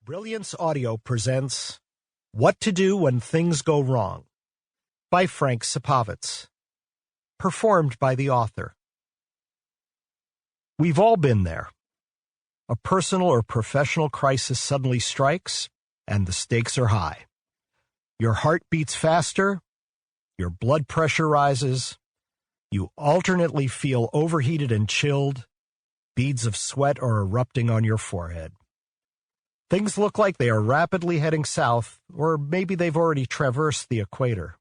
Brilliance Audio presents What to Do When Things Go Wrong by Frank Supovitz. Performed by the author. We've all been there. A personal or professional crisis suddenly strikes, and the stakes are high. Your heart beats faster, your blood pressure rises, you alternately feel overheated and chilled, beads of sweat are erupting on your forehead. Things look like they are rapidly heading south, or maybe they've already traversed the equator.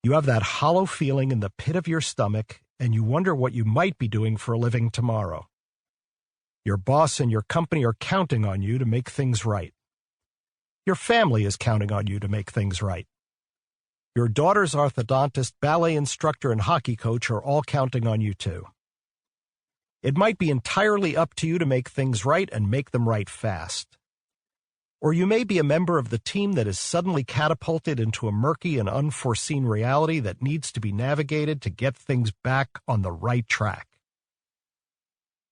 You have that hollow feeling in the pit of your stomach, and you wonder what you might be doing for a living tomorrow. Your boss and your company are counting on you to make things right. Your family is counting on you to make things right. Your daughter's orthodontist, ballet instructor, and hockey coach are all counting on you too. It might be entirely up to you to make things right and make them right fast. Or you may be a member of the team that is suddenly catapulted into a murky and unforeseen reality that needs to be navigated to get things back on the right track.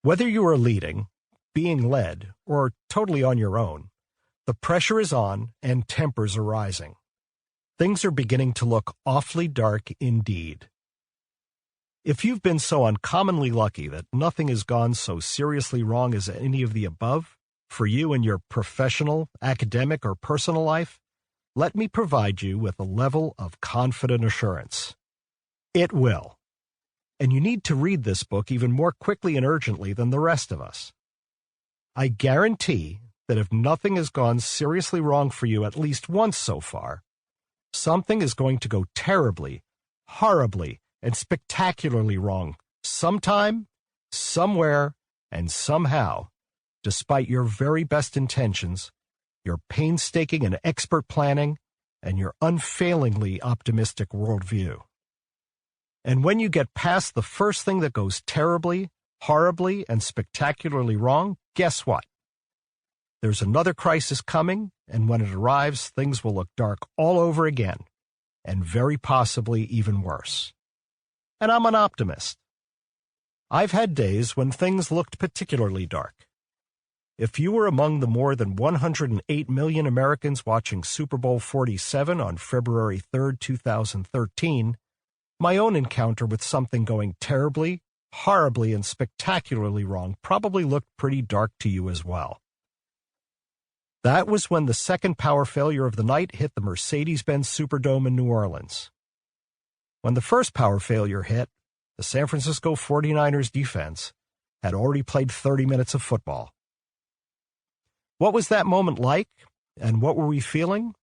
Whether you are leading, being led, or totally on your own, the pressure is on and tempers are rising. Things are beginning to look awfully dark indeed. If you've been so uncommonly lucky that nothing has gone so seriously wrong as any of the above, for you in your professional, academic, or personal life, let me provide you with a level of confident assurance. It will. And you need to read this book even more quickly and urgently than the rest of us. I guarantee that if nothing has gone seriously wrong for you at least once so far, something is going to go terribly, horribly, and spectacularly wrong sometime, somewhere, and somehow, despite your very best intentions, your painstaking and expert planning, and your unfailingly optimistic worldview. And when you get past the first thing that goes terribly, horribly, and spectacularly wrong, guess what? There's another crisis coming, and when it arrives, things will look dark all over again, and very possibly even worse. And I'm an optimist. I've had days when things looked particularly dark. If you were among the more than 108 million Americans watching Super Bowl 47 on February 3, 2013, my own encounter with something going terribly, horribly, and spectacularly wrong probably looked pretty dark to you as well. That was when the second power failure of the night hit the Mercedes-Benz Superdome in New Orleans. When the first power failure hit, the San Francisco 49ers defense had already played 30 minutes of football. What was that moment like, and what were we feeling?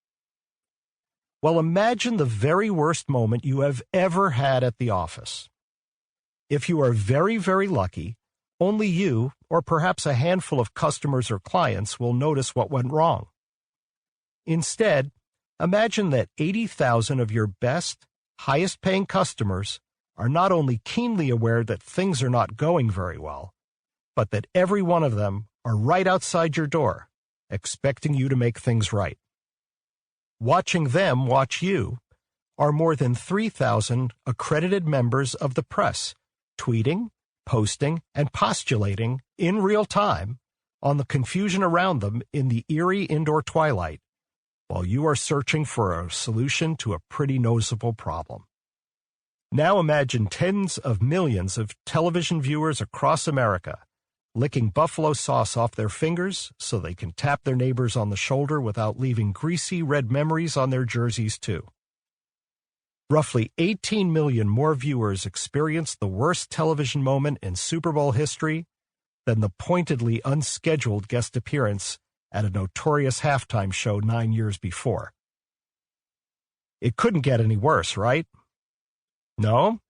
Well, imagine the very worst moment you have ever had at the office. If you are very, very lucky, only you, or perhaps a handful of customers or clients, will notice what went wrong. Instead, imagine that 80,000 of your best, highest-paying customers are not only keenly aware that things are not going very well, but that every one of them are right outside your door, expecting you to make things right. Watching them watch you are more than 3,000 accredited members of the press, tweeting, posting, and postulating in real time on the confusion around them in the eerie indoor twilight, while you are searching for a solution to a pretty noticeable problem. Now imagine tens of millions of television viewers across America licking buffalo sauce off their fingers so they can tap their neighbors on the shoulder without leaving greasy red memories on their jerseys too. Roughly 18 million more viewers experienced the worst television moment in Super Bowl history than the pointedly unscheduled guest appearance at a notorious halftime show 9 years before. It couldn't get any worse, right? No,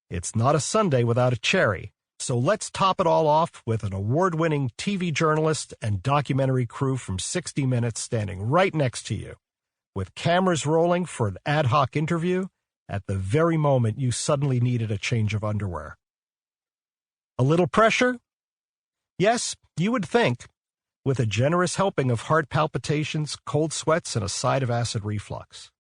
it's not a Sunday without a cherry, so let's top it all off with an award-winning TV journalist and documentary crew from 60 Minutes standing right next to you, with cameras rolling for an ad hoc interview at the very moment you suddenly needed a change of underwear. A little pressure? Yes, you would think, with a generous helping of heart palpitations, cold sweats, and a side of acid reflux.